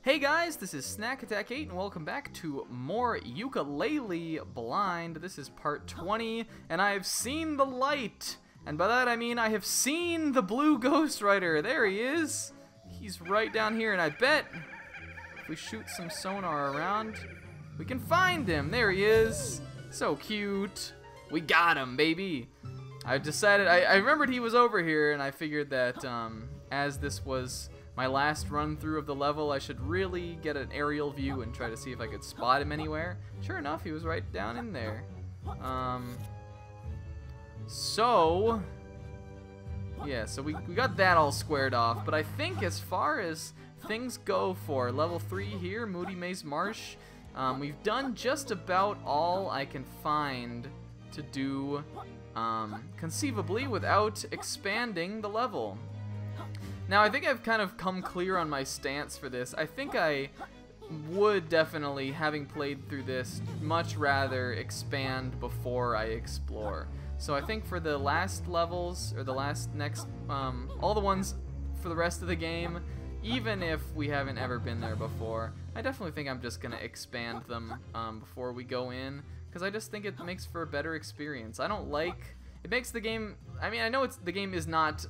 Hey guys, this is Snack Attack 8 and welcome back to more Yooka-Laylee Blind. This is part 20 and I have seen the light. And by that I mean I have seen the blue Ghost Rider. There he is. He's right down here and I bet if we shoot some sonar around, we can find him. There he is. So cute. We got him, baby. I decided, I remembered he was over here and I figured that as this was my last run through of the level, I should really get an aerial view and try to see if I could spot him anywhere. Sure enough, he was right down in there. So we got that all squared off, but I think as far as things go for level 3 here, Moody Maze Marsh, we've done just about all I can find to do conceivably without expanding the level. Now, I think I've kind of come clear on my stance for this. I think I would definitely, having played through this, much rather expand before I explore. So I think for the last levels, or the next, all the ones for the rest of the game, even if we haven't ever been there before, I definitely think I'm just going to expand them before we go in, because I just think it makes for a better experience. I don't like, it makes the game, I mean, I know the game is not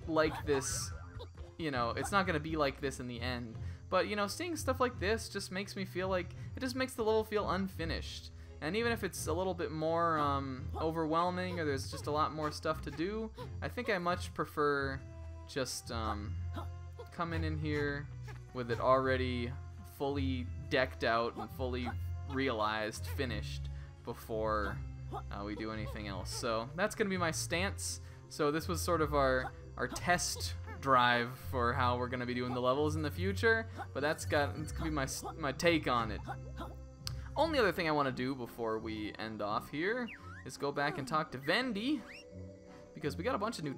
like this. You know, it's not going to be like this in the end. But, you know, seeing stuff like this just makes me feel like, it just makes the level feel unfinished. And even if it's a little bit more overwhelming, or there's just a lot more stuff to do, I think I much prefer just coming in here with it already fully decked out and fully realized, finished, before we do anything else. So that's going to be my stance. So this was sort of our test drive for how we're gonna be doing the levels in the future, but it's gonna be my take on it. Only other thing I want to do before we end off here is go back and talk to Vendy, because we got a bunch of new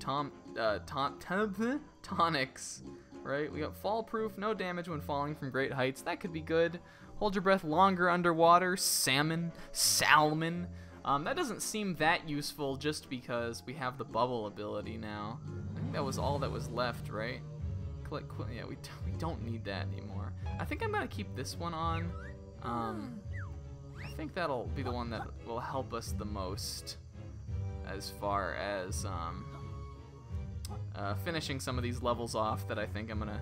tonics, right? We got fall proof, no damage when falling from great heights. That could be good. Hold your breath longer underwater. Salmon. That doesn't seem that useful just because we have the bubble ability now. I think that was all that was left, right? Yeah, we don't need that anymore. I think I'm going to keep this one on. I think that'll be the one that will help us the most as far as finishing some of these levels off that I think I'm going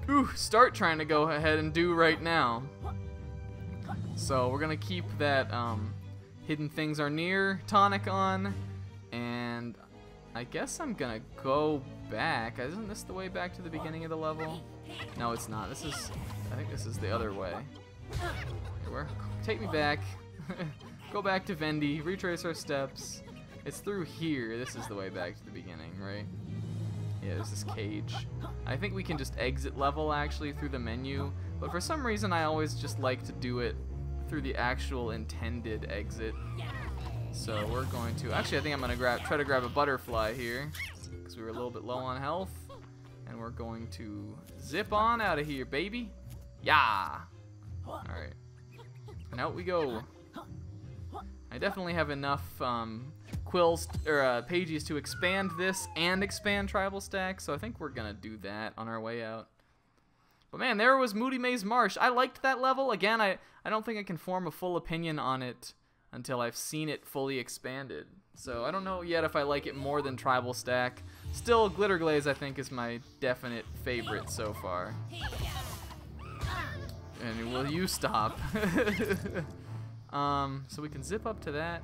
to start trying to go ahead and do right now. So we're going to keep that Hidden Things Are Near tonic on, and I guess I'm gonna go back. Isn't this the way back to the beginning of the level? No, it's not. I think this is the other way. Take me back. Go back to Vendy, retrace our steps. It's through here. This is the way back to the beginning, right? Yeah, there's this cage. I think we can just exit level actually through the menu, but for some reason I always just like to do it through the actual intended exit. So we're going to, actually I think I'm going to try to grab a butterfly here, because we were a little bit low on health, and we're going to zip on out of here, baby. Yeah. Alright, and out we go. I definitely have enough quills or pages to expand this and expand Tribal Stack, so I think we're gonna do that on our way out. But man, there was Moody Maze Marsh. I liked that level. Again, I don't think I can form a full opinion on it until I've seen it fully expanded. So I don't know yet if I like it more than Tribal Stack. Still, Glitter Glaze I think is my definite favorite so far. And will you stop? So we can zip up to that.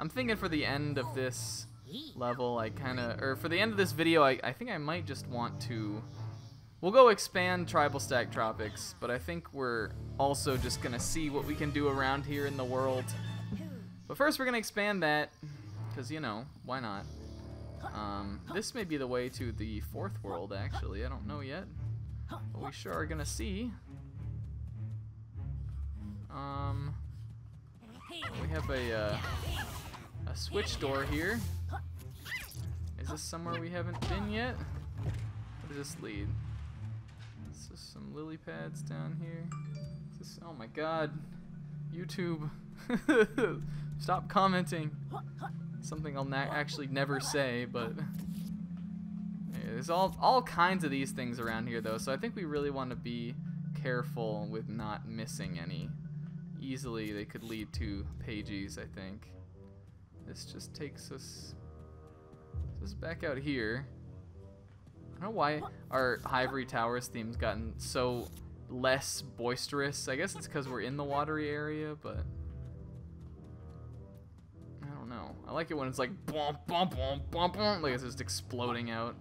I'm thinking for the end of this level, or for the end of this video, I think I might just want to. We'll go expand Tribal Stack Tropics, but I think we're also just going to see what we can do around here in the world. But first we're going to expand that, because, you know, why not? This may be the way to the 4th world, actually. I don't know yet, but we sure are going to see. We have a switch door here. Is this somewhere we haven't been yet? Where does this lead? Some lily pads down here. Oh my god. YouTube. Stop commenting. Something I'll actually never say, but There's all kinds of these things around here, though, so I think we really want to be careful with not missing any. Easily, they could lead to pages, I think. This just takes us back out here. I don't know why our Ivory Towers theme's gotten so less boisterous. I guess it's because we're in the watery area, but I don't know. I like it when it's like bump, bump, bump, bump, bump, like it's just exploding out.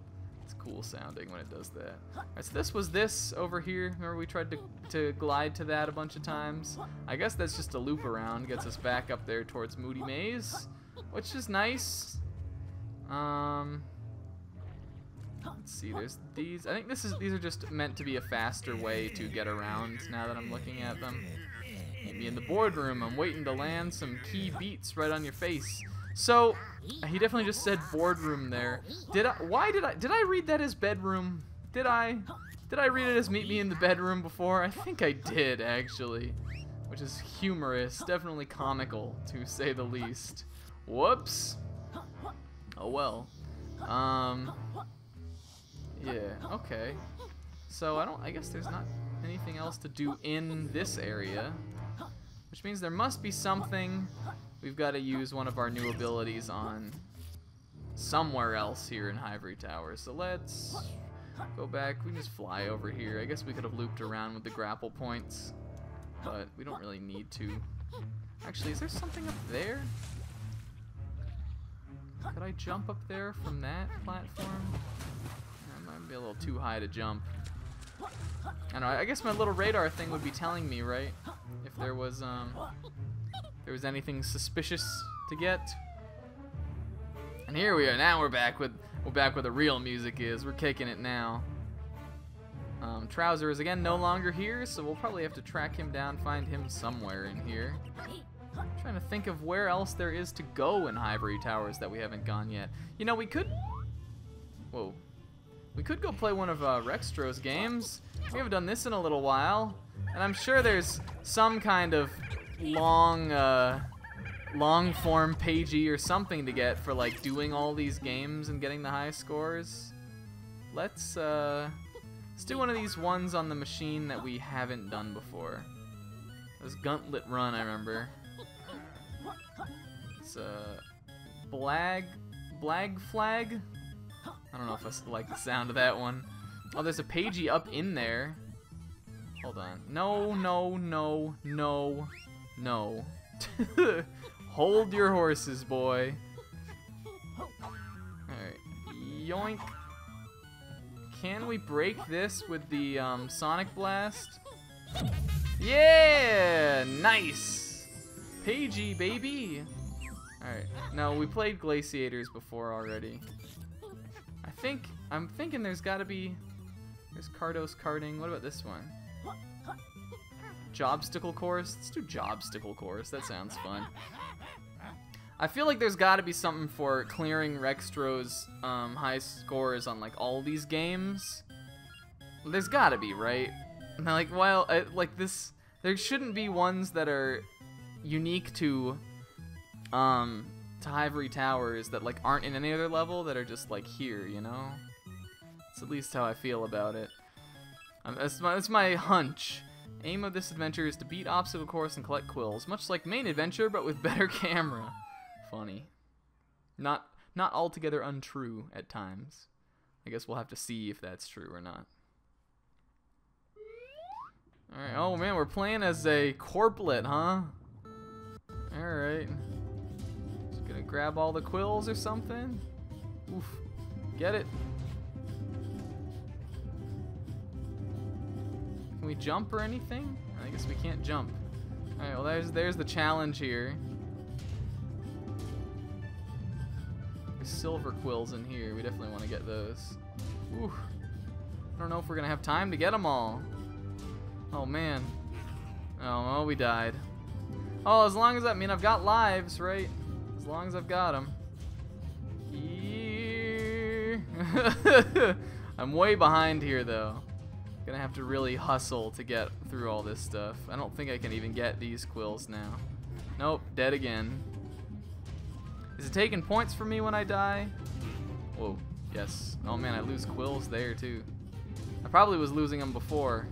It's cool sounding when it does that. Alright, so this was this over here. Remember we tried to glide to that a bunch of times? I guess that's just a loop around, gets us back up there towards Moody Maze, which is nice. Let's see, there's these. I think these are just meant to be a faster way to get around now that I'm looking at them. Meet me in the boardroom. I'm waiting to land some key beats right on your face. So, he definitely just said boardroom there. Did I read that as bedroom? Did I read it as meet me in the bedroom before? I think I did, actually. Which is humorous, definitely comical, to say the least. Whoops. Oh well. Yeah, okay. So I guess there's not anything else to do in this area, which means there must be something we've got to use one of our new abilities on somewhere else here in Ivory Towers. So let's go back. We can just fly over here. I guess we could have looped around with the grapple points, but we don't really need to. Actually, is there something up there? Could I jump up there from that platform? Be a little too high to jump. I don't know, I guess my little radar thing would be telling me, right? If there was anything suspicious to get. And here we are. Now we're back where the real music is. We're kicking it now. Trouser is again no longer here, so we'll probably have to track him down, find him somewhere in here. I'm trying to think of where else there is to go in Ivory Towers that we haven't gone yet. You know, we could. Whoa. We could go play one of Rextro's games. We haven't done this in a little while, and I'm sure there's some kind of long form pagey or something to get for like doing all these games and getting the high scores. Let's do one of these ones on the machine that we haven't done before. This Gauntlet Run, I remember. It's Blag Flag. I don't know if I like the sound of that one. Oh, there's a pagey up in there. Hold on. No, no, no, no, no. Hold your horses, boy. Alright. Yoink. Can we break this with the Sonic Blast? Yeah! Nice! Pagey, baby! Alright. No, we played Glaciators before already. I'm thinking there's gotta be. There's Cardos karting. What about this one? Jobsticle course. Let's do Jobsticle course. That sounds fun. I feel like there's gotta be something for clearing Rextro's high scores on like all these games. There's gotta be, right? And like, like this, there shouldn't be ones that are unique to Ivory Towers that like aren't in any other level that are just like here, you know? That's at least how I feel about it. That's my hunch. Aim of this adventure is to beat obstacle course and collect quills, much like main adventure but with better camera. Funny. Not altogether untrue at times. I guess we'll have to see if that's true or not. Alright, oh man, we're playing as a corplet, huh? Alright. Gonna grab all the quills or something? Oof. Get it? Can we jump or anything? I guess we can't jump. Alright, well there's the challenge here. There's silver quills in here. We definitely want to get those. Ooh. I don't know if we're gonna have time to get them all. Oh man. Oh, well, we died. Oh, as long as I've got lives, right? As long as I've got them. Yeah. I'm way behind here, though. Gonna have to really hustle to get through all this stuff. I don't think I can even get these quills now. Nope, dead again. Is it taking points for me when I die? Whoa, Yes. Oh man, I lose quills there too. I probably was losing them before.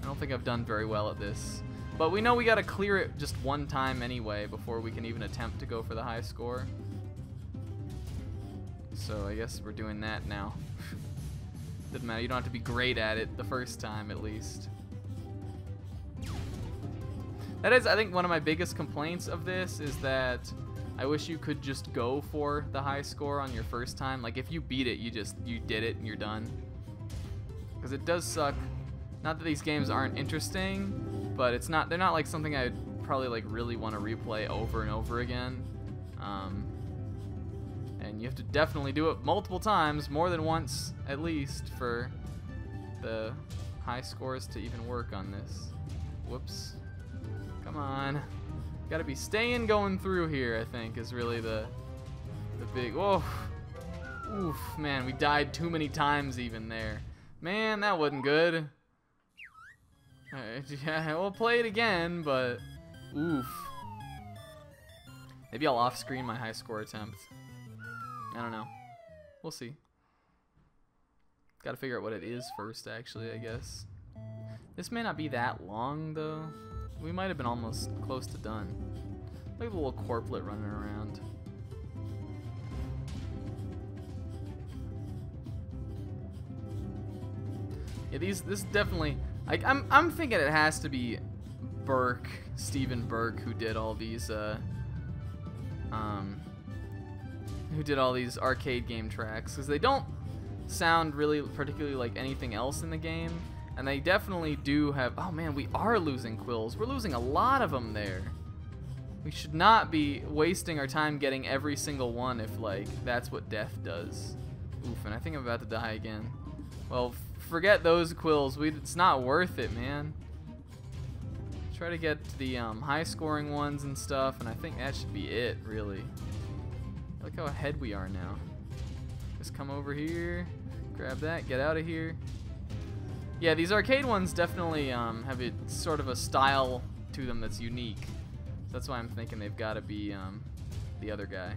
I don't think I've done very well at this. But we know we gotta clear it just one time anyway before we can even attempt to go for the high score. So I guess we're doing that now. Doesn't matter, you don't have to be great at it the first time at least. That is, I think, one of my biggest complaints of this is that I wish you could just go for the high score on your first time. Like if you beat it, you did it and you're done. Because it does suck. Not that these games aren't interesting, but they're not like something I'd probably like really want to replay over and over again. And you have to definitely do it multiple times, more than once at least, for the high scores to even work on this. Whoops. Come on. Gotta be staying going through here, I think, is really the big... Whoa. Oof, man, we died too many times even there. Man, that wasn't good. Yeah, we'll play it again, but... Oof. Maybe I'll off-screen my high score attempt. I don't know. We'll see. Gotta figure out what it is first, actually, I guess. This may not be that long, though. We might have been almost close to done. Look at the little corplet running around. Yeah, this definitely... I'm thinking it has to be Burke, Stephen Burke, who did all these arcade game tracks, because they don't sound really particularly like anything else in the game, and they definitely do have... Oh man, we are losing quills. We're losing a lot of them there. We should not be wasting our time getting every single one if like that's what death does. Oof, and I think I'm about to die again. Well, forget those quills. It's not worth it, man. Try to get to the high scoring ones and stuff, and I think that should be it, really. Look how ahead we are now. Just come over here, grab that, get out of here. Yeah, these arcade ones definitely have a sort of a style to them that's unique. So that's why I'm thinking they've got to be the other guy.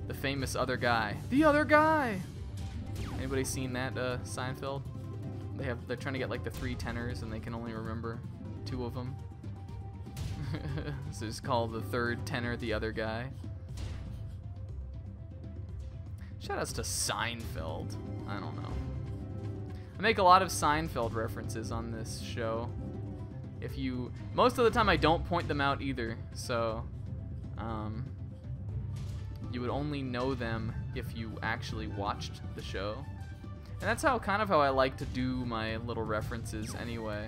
The famous other guy. The other guy! Anybody seen that, Seinfeld? They're trying to get like the 3 tenors and they can only remember 2 of them. So it's called the 3rd tenor, the other guy. Shoutouts to Seinfeld. I don't know. I make a lot of Seinfeld references on this show. Most of the time I don't point them out either, so you would only know them if you actually watched the show. And that's kind of how I like to do my little references anyway.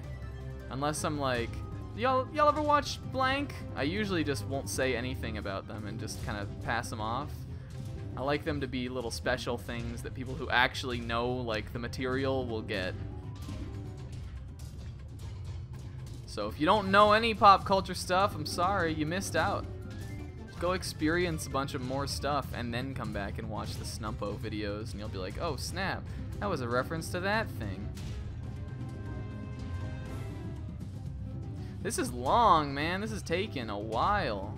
Unless I'm like, y'all ever watch blank? I usually just won't say anything about them and just kind of pass them off. I like them to be little special things that people who actually know like the material will get. So if you don't know any pop culture stuff, I'm sorry, you missed out. Go experience a bunch of more stuff and then come back and watch the Snumpo videos and you'll be like, oh snap, that was a reference to that thing. This is long, man. This is taking a while.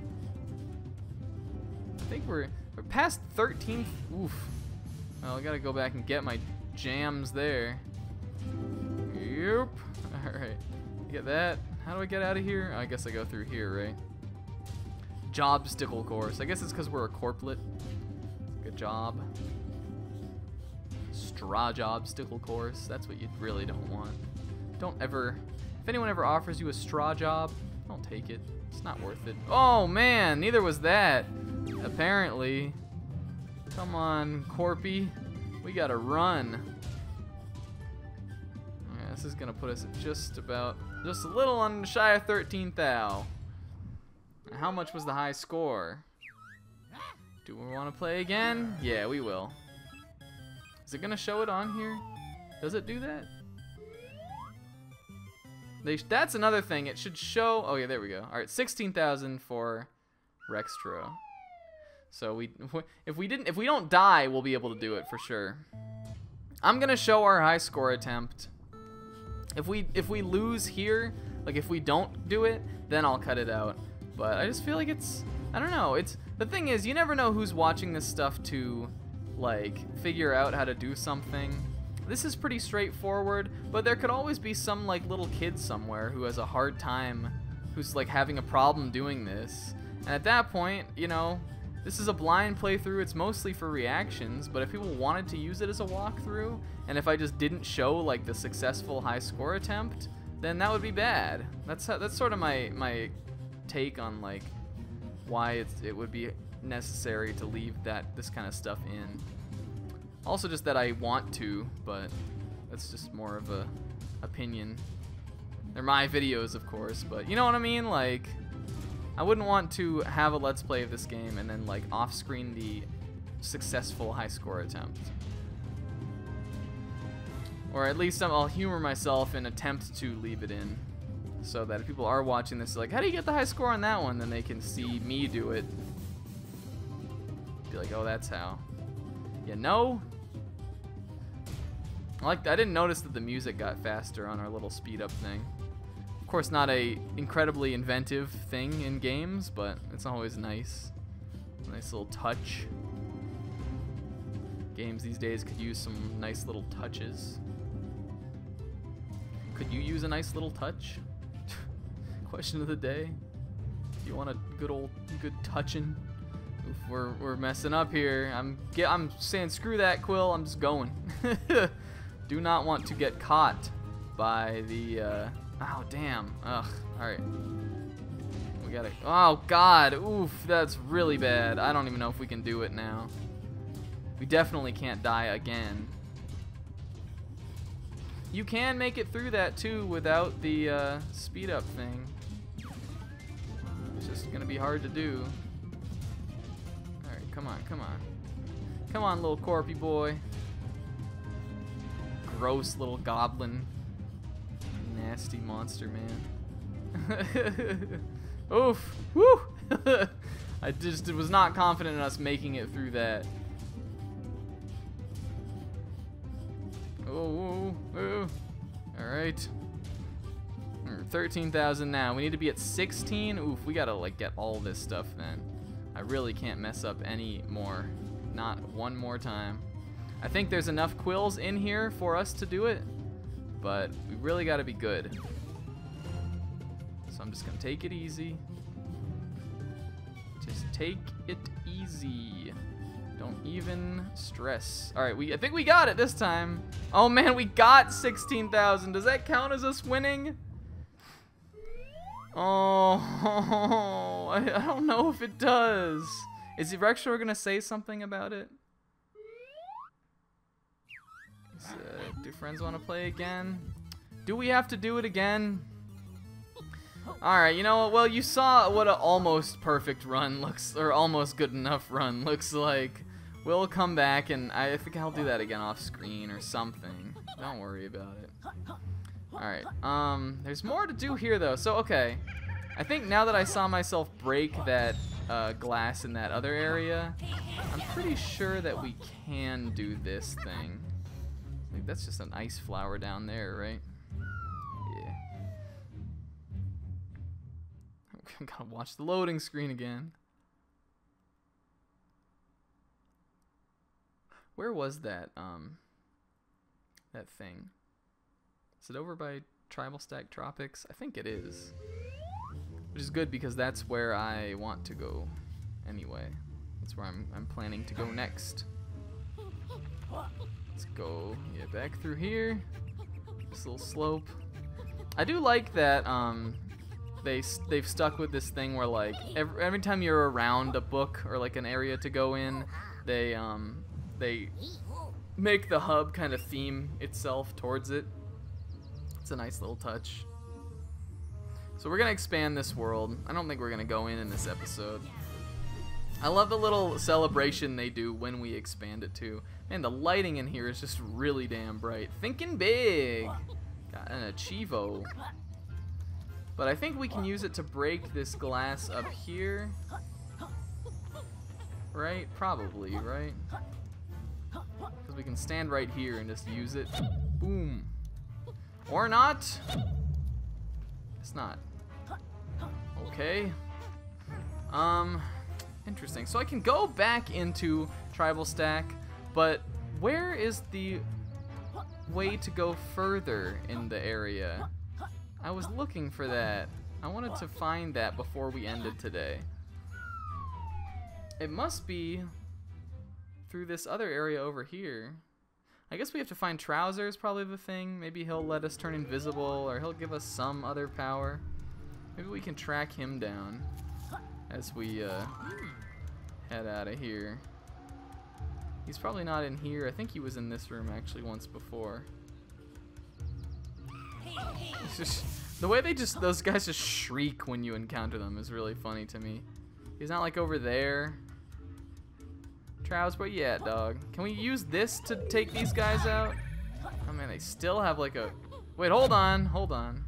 I think we're past 13th. Oof. Well, I gotta go back and get my jams there. Yep. Alright. Get that. How do I get out of here? I guess I go through here, right? Jobsticle course. I guess it's because we're a corplet. Good job. Straw jobsticle course. That's what you really don't want. Don't ever... If anyone ever offers you a straw job, don't take it. It's not worth it. Oh, man. Neither was that. Apparently. Come on, Corpy. We gotta run. Yeah, this is gonna put us at just a little shy of 13th thou. How much was the high score? Do we want to play again? Yeah, we will. Is it gonna show it on here? Does it do that? That's another thing. It should show. Oh yeah, there we go. All right, 16,000 for Rextro. So if we don't die, we'll be able to do it for sure. I'm gonna show our high score attempt. If we lose here, like if we don't do it, then I'll cut it out. But I just feel like I don't know. The thing is, you never know who's watching this stuff to like figure out how to do something. This is pretty straightforward, but there could always be some like little kid somewhere who has a hard time, who's like having a problem doing this. And at that point, you know, this is a blind playthrough. It's mostly for reactions, but if people wanted to use it as a walkthrough, and if I just didn't show like the successful high score attempt, then that would be bad. That's sort of my take on like why it would be necessary to leave this kind of stuff in. Also just that I want to, but that's just more of a opinion. They're my videos, of course, but you know what I mean? Like, I wouldn't want to have a Let's Play of this game and then like off-screen the successful high score attempt. Or at least I'll humor myself and attempt to leave it in, so that if people are watching this, like, how do you get the high score on that one? Then they can see me do it. Be like, oh, that's how. You know? I didn't notice that the music got faster on our little speed up thing. Of course, not a incredibly inventive thing in games, but it's always nice. Nice little touch. Games these days could use some nice little touches. Could you use a nice little touch? Question of the day. Do you want a good touching? Oof, we're messing up here. I'm saying screw that, Quill. I'm just going. Do not want to get caught by the oh damn. Ugh. All right. We gotta. Oh God. Oof. That's really bad. I don't even know if we can do it now. We definitely can't die again. You can make it through that too without the speed up thing. It's just gonna be hard to do. All right. Come on. Come on. Come on, little corpy boy. Gross little goblin. Nasty monster, man. Oof. Woo! I just was not confident in us making it through that. Oh, alright. 13,000 now. We need to be at 16. Oof, we gotta like get all this stuff then. I really can't mess up any more. Not one more time. I think there's enough quills in here for us to do it, but we really got to be good. So I'm just going to take it easy. Just take it easy. Don't even stress. All right, I think we got it this time. Oh man, we got 16,000. Does that count as us winning? Oh, I don't know if it does. Is Rexor going to say something about it? Do friends want to play again? Do we have to do it again? Alright, you know what? Well, you saw what an almost perfect run looks, or almost good enough run looks like. We'll come back, and I think I'll do that again off screen or something. Don't worry about it. Alright, there's more to do here, though. So, okay. I think now that I saw myself break that glass in that other area, I'm pretty sure that we can do this thing. I think that's just an ice flower down there, right? Yeah. I'm gonna watch the loading screen again. Where was that that thing? Is it over by Tribal Stack Tropics? I think it is. Which is good because that's where I want to go anyway. That's where I'm planning to go next. Let's go, yeah, back through here. This little slope. I do like that they've stuck with this thing where like every time you're around a book or like an area to go in, they make the hub kind of theme itself towards it. It's a nice little touch. So we're gonna expand this world. I don't think we're gonna go in this episode. I love the little celebration they do when we expand it too. Man, the lighting in here is just really damn bright. Thinking big. Got an Achievo. But I think we can use it to break this glass up here. Right? Probably, right? Because we can stand right here and just use it. Boom. Or not. It's not. Okay. Interesting. So I can go back into Tribal Stack, But where is the way to go further in the area? I was looking for that. I wanted to find that before we ended today. It must be through this other area over here. I guess we have to find Trousers, probably the thing. Maybe he'll let us turn invisible, or he'll give us some other power. Maybe we can track him down as we head out of here. He's probably not in here. I think he was in this room actually once before. It's just, the way those guys just shriek when you encounter them is really funny to me. He's not like over there. Trows, where you at, dog? Can we use this to take these guys out? Oh man, they still have like a... Wait, hold on, hold on.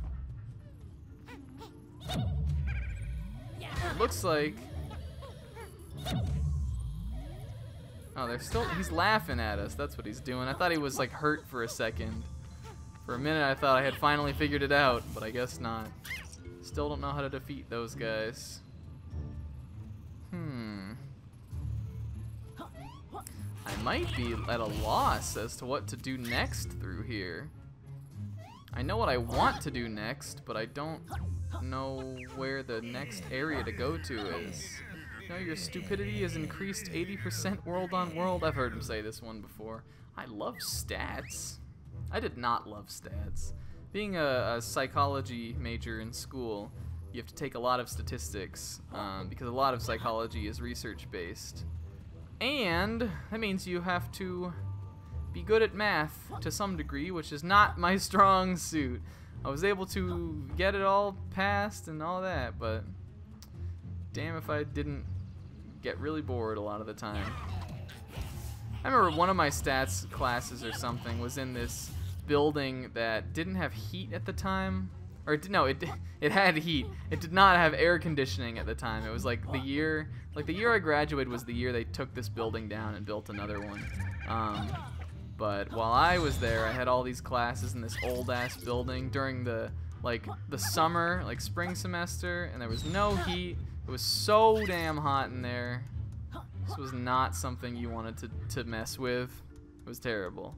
It looks like... Oh, they're still... He's laughing at us. That's what he's doing. I thought he was like hurt for a second. For a minute, I thought I had finally figured it out, but I guess not. Still don't know how to defeat those guys. I might be at a loss as to what to do next through here. I know what I want to do next, but I don't know where the next area to go to is. You know, your stupidity has increased 80% world on world. I've heard him say this one before. I love stats. I did not love stats. Being a psychology major in school, you have to take a lot of statistics because a lot of psychology is research-based. And that means you have to be good at math to some degree, which is not my strong suit. I was able to get it all passed and all that, but damn if I didn't get really bored a lot of the time. I remember one of my stats classes or something was in this building that didn't have heat at the time. Or no, it had heat. It did not have air conditioning at the time. It was like the year I graduated was the year they took this building down and built another one. But while I was there, I had all these classes in this old ass building during the summer, like spring semester, and there was no heat. It was so damn hot in there. This was not something you wanted to mess with. It was terrible.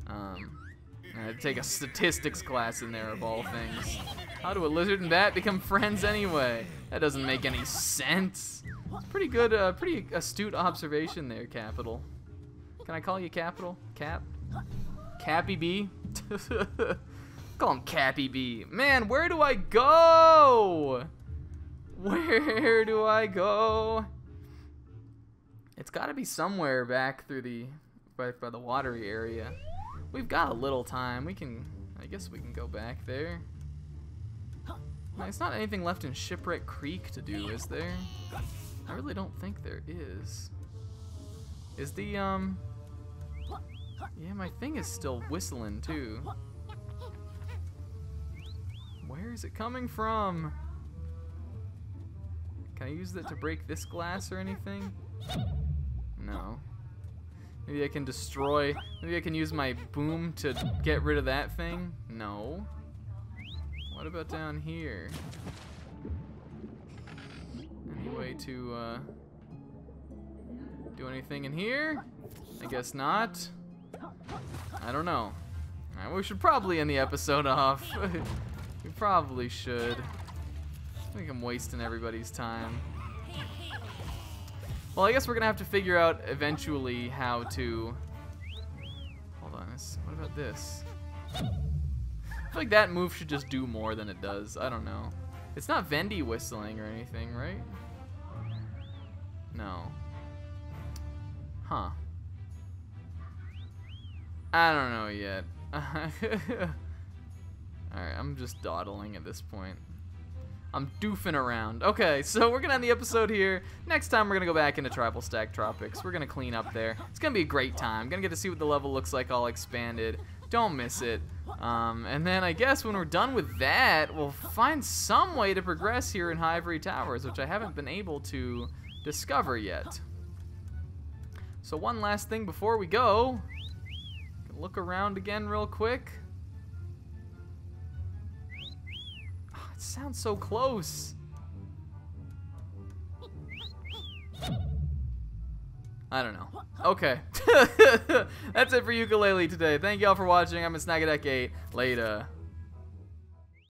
I had to take a statistics class in there, of all things. How do a lizard and bat become friends anyway? That doesn't make any sense. It's pretty good, pretty astute observation there, Capital. Can I call you Capital? Cap? Cappy B? Call him Cappy B. Man, where do I go? Where do I go? It's got to be somewhere back through by the watery area. We've got a little time. I guess we can go back there. There's not anything left in Shipwreck Creek to do, is there? I really don't think there is. Is the, yeah, my thing is still whistling, too. Where is it coming from? Can I use that to break this glass or anything? No. Maybe I can destroy... Maybe I can use my boom to get rid of that thing? No. What about down here? Any way to do anything in here? I guess not. I don't know. We should probably end the episode off. We probably should. I think I'm wasting everybody's time. Well, I guess we're gonna have to figure out eventually how to... Hold on, what about this? I feel like that move should just do more than it does. I don't know. It's not Vendy whistling or anything, right? No. Huh. I don't know yet. Alright, I'm just dawdling at this point. I'm doofing around. Okay, so we're gonna end the episode here. Next time we're gonna go back into Tribal Stack Tropics. We're gonna clean up there. It's gonna be a great time. Gonna get to see what the level looks like all expanded. Don't miss it. And then I guess when we're done with that, we'll find some way to progress here in Ivory Towers, which I haven't been able to discover yet. So one last thing before we go. Look around again real quick. It sounds so close. I don't know. Okay. That's it for Yooka-Laylee today. Thank y'all for watching. I'm at Snagadeck8. Later.